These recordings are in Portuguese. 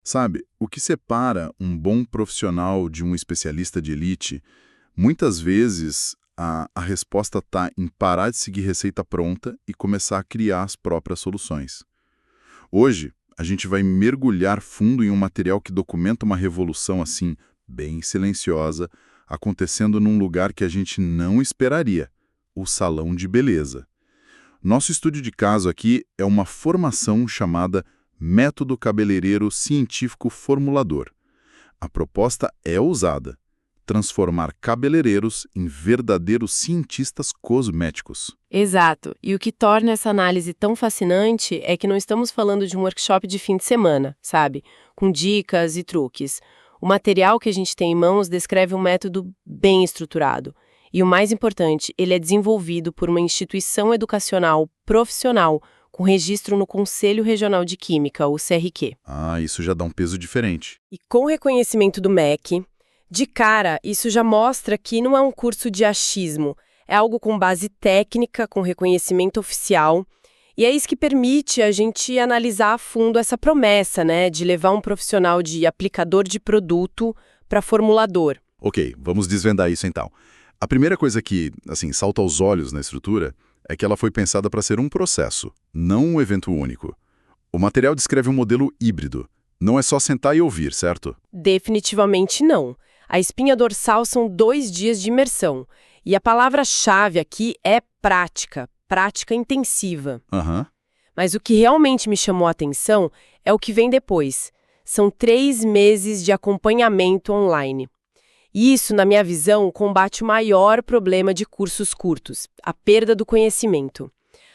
Sabe, o que separa um bom profissional de um especialista de elite, muitas vezes a resposta está em parar de seguir receita pronta e começar a criar as próprias soluções. Hoje, a gente vai mergulhar fundo em um material que documenta uma revolução assim, bem silenciosa, acontecendo num lugar que a gente não esperaria, o salão de beleza. Nosso estudo de caso aqui é uma formação chamada Método Cabeleireiro Científico Formulador. A proposta é ousada: transformar cabeleireiros em verdadeiros cientistas cosméticos. Exato. E o que torna essa análise tão fascinante é que não estamos falando de um workshop de fim de semana, sabe? Com dicas e truques. O material que a gente tem em mãos descreve um método bem estruturado. E o mais importante, ele é desenvolvido por uma instituição educacional profissional com registro no Conselho Regional de Química, o CRQ. Ah, isso já dá um peso diferente. E com o reconhecimento do MEC, de cara, isso já mostra que não é um curso de achismo, é algo com base técnica, com reconhecimento oficial, e é isso que permite a gente analisar a fundo essa promessa, né, de levar um profissional de aplicador de produto para formulador. Ok, vamos desvendar isso então. A primeira coisa que, assim, salta aos olhos na estrutura é que ela foi pensada para ser um processo, não um evento único. O material descreve um modelo híbrido. Não é só sentar e ouvir, certo? Definitivamente não. A espinha dorsal são 2 dias de imersão. E a palavra-chave aqui é prática, prática intensiva. Aham. Mas o que realmente me chamou a atenção é o que vem depois. São 3 meses de acompanhamento online. E isso, na minha visão, combate o maior problema de cursos curtos, a perda do conhecimento.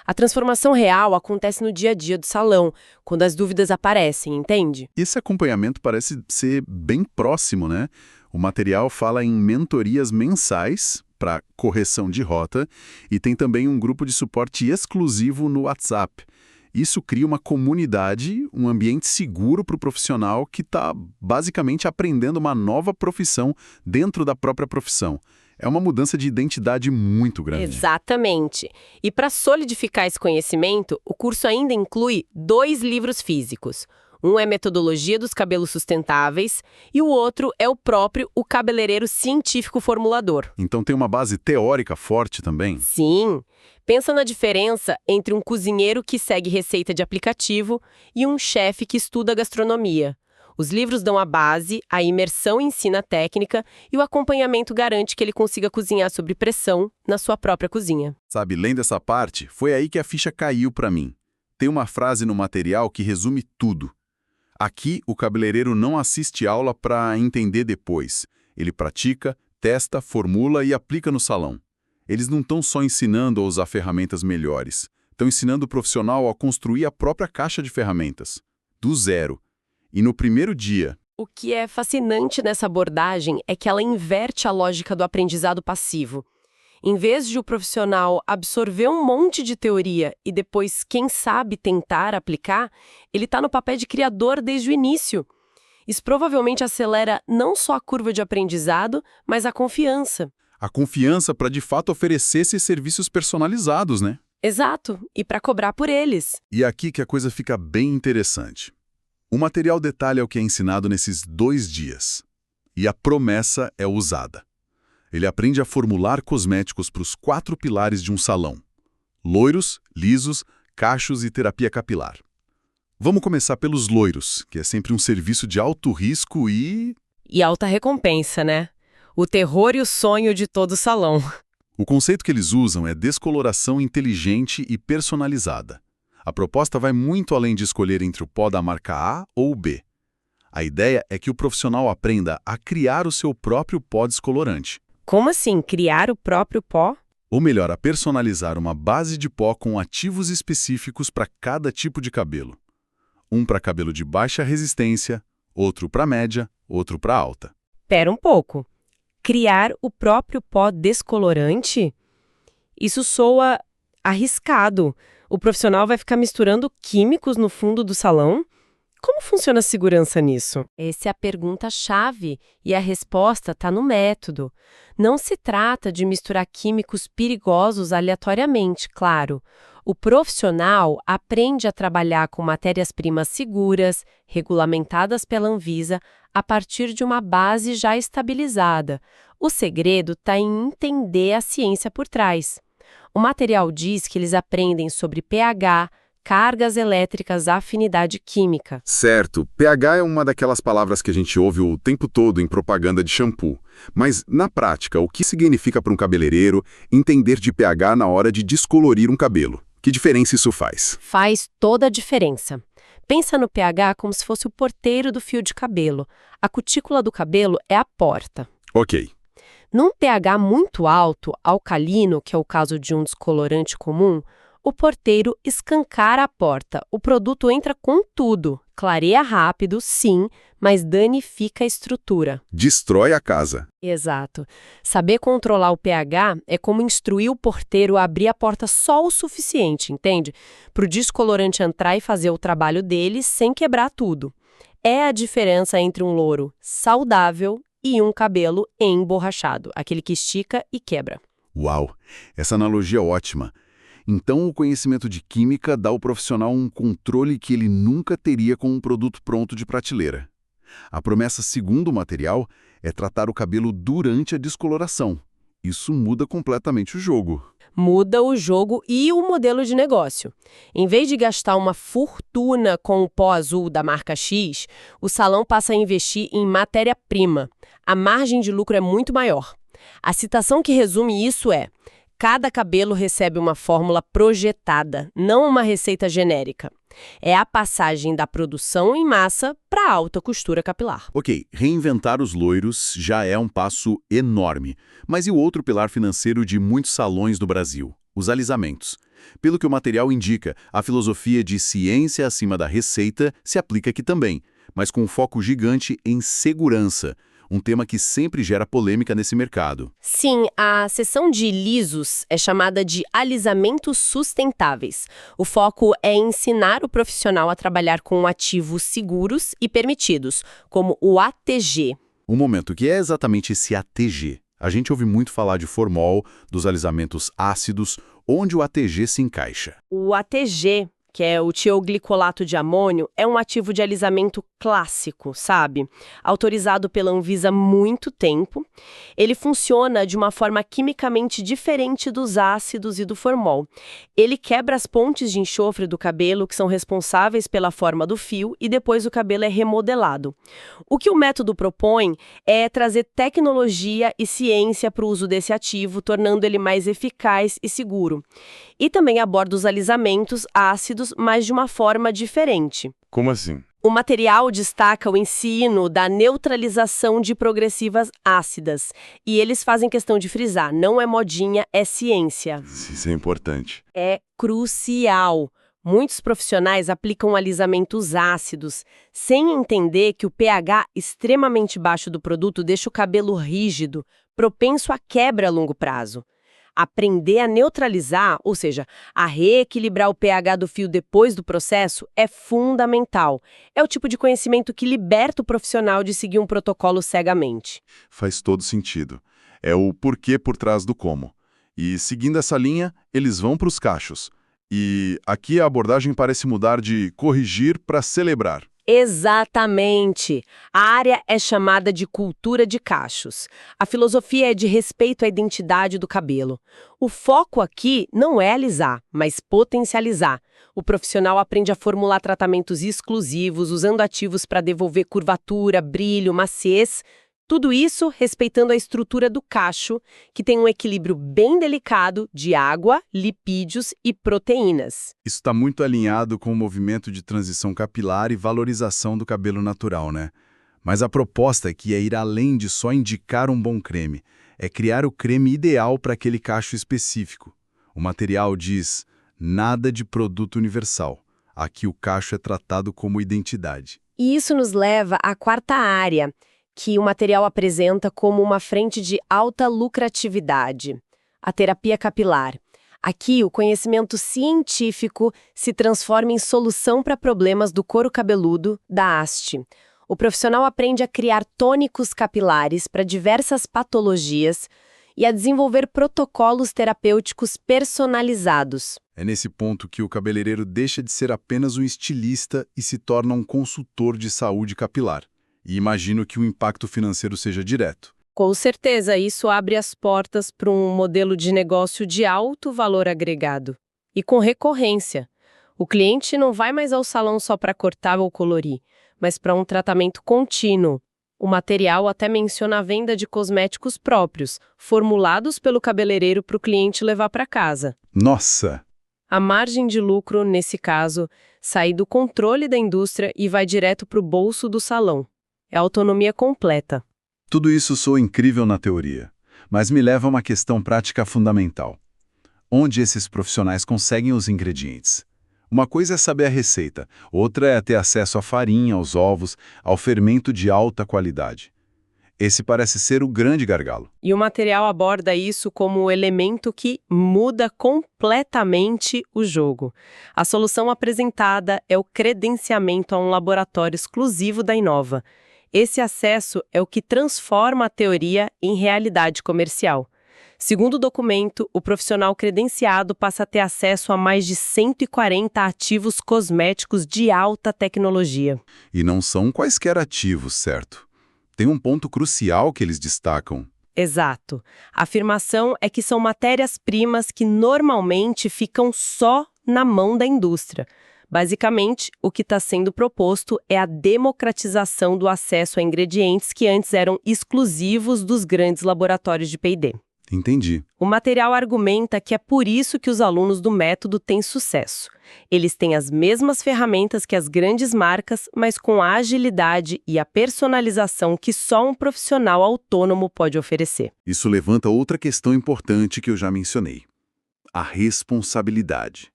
A transformação real acontece no dia a dia do salão, quando as dúvidas aparecem, entende? Esse acompanhamento parece ser bem próximo, né? O material fala em mentorias mensais para correção de rota e tem também um grupo de suporte exclusivo no WhatsApp. Isso cria uma comunidade, um ambiente seguro para o profissional que está basicamente aprendendo uma nova profissão dentro da própria profissão. É uma mudança de identidade muito grande. Exatamente. E para solidificar esse conhecimento, o curso ainda inclui 2 livros físicos. Um é Metodologia dos Cabelos Sustentáveis e o outro é o próprio O Cabeleireiro Científico Formulador. Então tem uma base teórica forte também? Sim. Pensa na diferença entre um cozinheiro que segue receita de aplicativo e um chefe que estuda gastronomia. Os livros dão a base, a imersão ensina a técnica e o acompanhamento garante que ele consiga cozinhar sob pressão na sua própria cozinha. Sabe, lendo essa parte, foi aí que a ficha caiu para mim. Tem uma frase no material que resume tudo. Aqui, o cabeleireiro não assiste aula para entender depois. Ele pratica, testa, formula e aplica no salão. Eles não estão só ensinando a usar ferramentas melhores. Estão ensinando o profissional a construir a própria caixa de ferramentas. Do zero. E no primeiro dia... O que é fascinante nessa abordagem é que ela inverte a lógica do aprendizado passivo. Em vez de o profissional absorver um monte de teoria e depois, quem sabe, tentar aplicar, ele está no papel de criador desde o início. Isso provavelmente acelera não só a curva de aprendizado, mas a confiança. A confiança para de fato oferecer esses serviços personalizados, né? Exato, e para cobrar por eles. E é aqui que a coisa fica bem interessante. O material detalha o que é ensinado nesses 2 dias. E a promessa é usada. Ele aprende a formular cosméticos para os 4 pilares de um salão: loiros, lisos, cachos e terapia capilar. Vamos começar pelos loiros, que é sempre um serviço de alto risco e alta recompensa, né? O terror e o sonho de todo salão. o conceito que eles usam é descoloração inteligente e personalizada. A proposta vai muito além de escolher entre o pó da marca A ou B. A ideia é que o profissional aprenda a criar o seu próprio pó descolorante. Como assim, criar o próprio pó? Ou melhor, a personalizar uma base de pó com ativos específicos para cada tipo de cabelo. Um para cabelo de baixa resistência, outro para média, outro para alta. Pera um pouco. Criar o próprio pó descolorante? Isso soa arriscado. O profissional vai ficar misturando químicos no fundo do salão? Como funciona a segurança nisso? Essa é a pergunta-chave e a resposta está no método. Não se trata de misturar químicos perigosos aleatoriamente, claro. O profissional aprende a trabalhar com matérias-primas seguras, regulamentadas pela Anvisa, a partir de uma base já estabilizada. O segredo está em entender a ciência por trás. O material diz que eles aprendem sobre pH, cargas elétricas, afinidade química. Certo, pH é uma daquelas palavras que a gente ouve o tempo todo em propaganda de shampoo. Mas, na prática, o que significa para um cabeleireiro entender de pH na hora de descolorir um cabelo? Que diferença isso faz? Faz toda a diferença. Pensa no pH como se fosse o porteiro do fio de cabelo. A cutícula do cabelo é a porta. Ok. Num pH muito alto, alcalino, que é o caso de um descolorante comum, o porteiro escancara a porta. O produto entra com tudo. Clareia rápido, sim, mas danifica a estrutura. Destrói a casa. Exato. Saber controlar o pH é como instruir o porteiro a abrir a porta só o suficiente, entende? Para o descolorante entrar e fazer o trabalho dele sem quebrar tudo. É a diferença entre um louro saudável e um cabelo emborrachado, aquele que estica e quebra. Uau, essa analogia é ótima. Então, o conhecimento de química dá ao profissional um controle que ele nunca teria com um produto pronto de prateleira. A promessa, segundo o material, é tratar o cabelo durante a descoloração. Isso muda completamente o jogo. Muda o jogo e o modelo de negócio. Em vez de gastar uma fortuna com o pó azul da marca X, o salão passa a investir em matéria-prima. A margem de lucro é muito maior. A citação que resume isso é: cada cabelo recebe uma fórmula projetada, não uma receita genérica. É a passagem da produção em massa para a alta costura capilar. Ok, reinventar os loiros já é um passo enorme. Mas e o outro pilar financeiro de muitos salões no Brasil? Os alisamentos. Pelo que o material indica, a filosofia de ciência acima da receita se aplica aqui também, mas com um foco gigante em segurança. Um tema que sempre gera polêmica nesse mercado. Sim, a seção de lisos é chamada de alisamentos sustentáveis. O foco é ensinar o profissional a trabalhar com ativos seguros e permitidos, como o ATG. Um momento, o que é exatamente esse ATG? A gente ouve muito falar de formol, dos alisamentos ácidos, onde o ATG se encaixa. O ATG, que é o tioglicolato de amônio, é um ativo de alisamento clássico, sabe? Autorizado pela Anvisa há muito tempo. Ele funciona de uma forma quimicamente diferente dos ácidos e do formol. Ele quebra as pontes de enxofre do cabelo, que são responsáveis pela forma do fio, e depois o cabelo é remodelado. O que o método propõe é trazer tecnologia e ciência para o uso desse ativo, tornando ele mais eficaz e seguro. E também aborda os alisamentos ácidos, mas de uma forma diferente. Como assim? O material destaca o ensino da neutralização de progressivas ácidas. E eles fazem questão de frisar, não é modinha, é ciência. Isso é importante. É crucial. Muitos profissionais aplicam alisamentos ácidos, sem entender que o pH extremamente baixo do produto deixa o cabelo rígido, propenso à quebra a longo prazo. Aprender a neutralizar, ou seja, a reequilibrar o pH do fio depois do processo, é fundamental. É o tipo de conhecimento que liberta o profissional de seguir um protocolo cegamente. Faz todo sentido. É o porquê por trás do como. E, seguindo essa linha, eles vão para os cachos. E aqui a abordagem parece mudar de corrigir para celebrar. Exatamente. A área é chamada de cultura de cachos. A filosofia é de respeito à identidade do cabelo. O foco aqui não é alisar, mas potencializar. O profissional aprende a formular tratamentos exclusivos, usando ativos para devolver curvatura, brilho, maciez. Tudo isso respeitando a estrutura do cacho, que tem um equilíbrio bem delicado de água, lipídios e proteínas. Isso está muito alinhado com o movimento de transição capilar e valorização do cabelo natural, né? Mas a proposta aqui é ir além de só indicar um bom creme. É criar o creme ideal para aquele cacho específico. O material diz, nada de produto universal. Aqui o cacho é tratado como identidade. E isso nos leva à quarta área, que o material apresenta como uma frente de alta lucratividade, a terapia capilar. Aqui, o conhecimento científico se transforma em solução para problemas do couro cabeludo, da haste. O profissional aprende a criar tônicos capilares para diversas patologias e a desenvolver protocolos terapêuticos personalizados. É nesse ponto que o cabeleireiro deixa de ser apenas um estilista e se torna um consultor de saúde capilar. E imagino que o impacto financeiro seja direto. Com certeza, isso abre as portas para um modelo de negócio de alto valor agregado e com recorrência. O cliente não vai mais ao salão só para cortar ou colorir, mas para um tratamento contínuo. O material até menciona a venda de cosméticos próprios, formulados pelo cabeleireiro para o cliente levar para casa. Nossa! A margem de lucro, nesse caso, sai do controle da indústria e vai direto para o bolso do salão. É autonomia completa. Tudo isso soa incrível na teoria, mas me leva a uma questão prática fundamental. Onde esses profissionais conseguem os ingredientes? Uma coisa é saber a receita, outra é ter acesso à farinha, aos ovos, ao fermento de alta qualidade. Esse parece ser o grande gargalo. E o material aborda isso como o elemento que muda completamente o jogo. A solução apresentada é o credenciamento a um laboratório exclusivo da Inova. Esse acesso é o que transforma a teoria em realidade comercial. Segundo o documento, o profissional credenciado passa a ter acesso a mais de 140 ativos cosméticos de alta tecnologia. E não são quaisquer ativos, certo? Tem um ponto crucial que eles destacam. Exato. A afirmação é que são matérias-primas que normalmente ficam só na mão da indústria. Basicamente, o que está sendo proposto é a democratização do acesso a ingredientes que antes eram exclusivos dos grandes laboratórios de P&D. Entendi. O material argumenta que é por isso que os alunos do método têm sucesso. Eles têm as mesmas ferramentas que as grandes marcas, mas com a agilidade e a personalização que só um profissional autônomo pode oferecer. Isso levanta outra questão importante que eu já mencionei: a responsabilidade.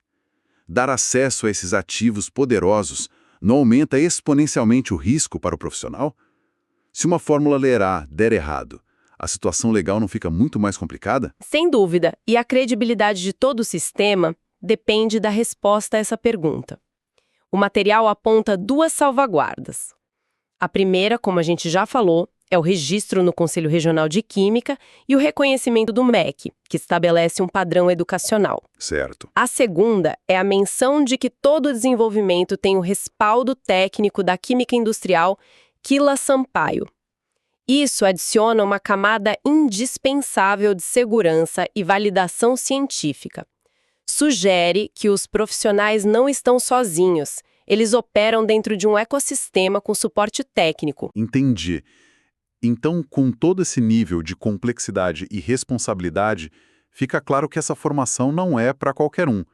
Dar acesso a esses ativos poderosos não aumenta exponencialmente o risco para o profissional? Se uma fórmula LERA der errado, a situação legal não fica muito mais complicada? Sem dúvida, e a credibilidade de todo o sistema depende da resposta a essa pergunta. O material aponta duas salvaguardas. A primeira, como a gente já falou, é o registro no Conselho Regional de Química e o reconhecimento do MEC, que estabelece um padrão educacional. Certo. A segunda é a menção de que todo o desenvolvimento tem o respaldo técnico da química industrial Quila Sampaio. Isso adiciona uma camada indispensável de segurança e validação científica. Sugere que os profissionais não estão sozinhos, eles operam dentro de um ecossistema com suporte técnico. Entendi. Então, com todo esse nível de complexidade e responsabilidade, fica claro que essa formação não é para qualquer um.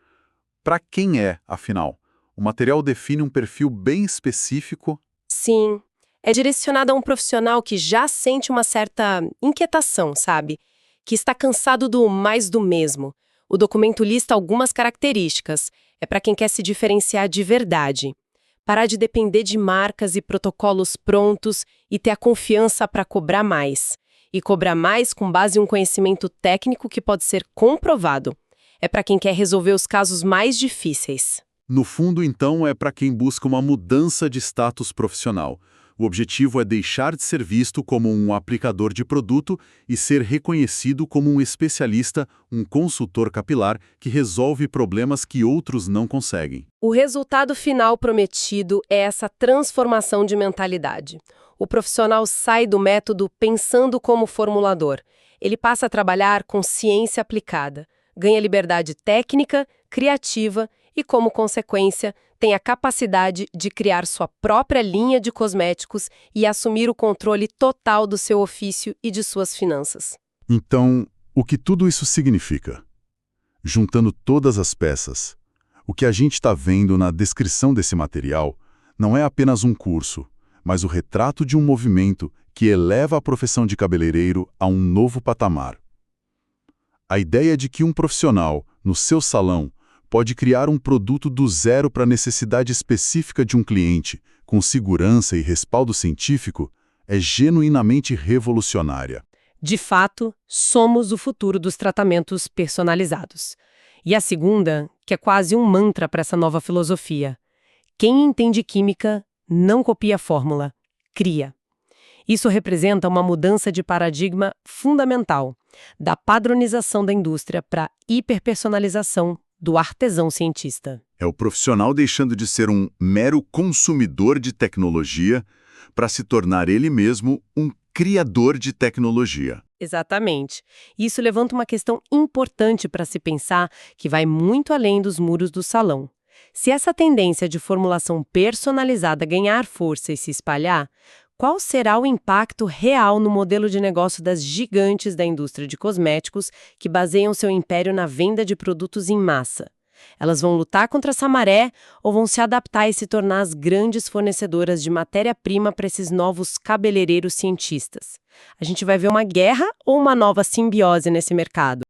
Para quem é, afinal? O material define um perfil bem específico? Sim. É direcionado a um profissional que já sente uma certa inquietação, sabe? Que está cansado do mais do mesmo. O documento lista algumas características. É para quem quer se diferenciar de verdade. Parar de depender de marcas e protocolos prontos e ter a confiança para cobrar mais. E cobrar mais com base em um conhecimento técnico que pode ser comprovado. É para quem quer resolver os casos mais difíceis. No fundo, então, é para quem busca uma mudança de status profissional. O objetivo é deixar de ser visto como um aplicador de produto e ser reconhecido como um especialista, um consultor capilar que resolve problemas que outros não conseguem. O resultado final prometido é essa transformação de mentalidade. O profissional sai do método pensando como formulador. Ele passa a trabalhar com ciência aplicada, ganha liberdade técnica, criativa e, como consequência, tem a capacidade de criar sua própria linha de cosméticos e assumir o controle total do seu ofício e de suas finanças. Então, o que tudo isso significa? Juntando todas as peças, o que a gente está vendo na descrição desse material não é apenas um curso, mas o retrato de um movimento que eleva a profissão de cabeleireiro a um novo patamar. A ideia de que um profissional, no seu salão, pode criar um produto do zero para a necessidade específica de um cliente, com segurança e respaldo científico, é genuinamente revolucionária. De fato, somos o futuro dos tratamentos personalizados. E a segunda, que é quase um mantra para essa nova filosofia. Quem entende química não copia a fórmula, cria. Isso representa uma mudança de paradigma fundamental, da padronização da indústria para a hiperpersonalização do artesão cientista. É o profissional deixando de ser um mero consumidor de tecnologia para se tornar ele mesmo um criador de tecnologia. Exatamente. Isso levanta uma questão importante para se pensar que vai muito além dos muros do salão. Se essa tendência de formulação personalizada ganhar força e se espalhar, qual será o impacto real no modelo de negócio das gigantes da indústria de cosméticos que baseiam seu império na venda de produtos em massa? Elas vão lutar contra essa maré ou vão se adaptar e se tornar as grandes fornecedoras de matéria-prima para esses novos cabeleireiros cientistas? A gente vai ver uma guerra ou uma nova simbiose nesse mercado?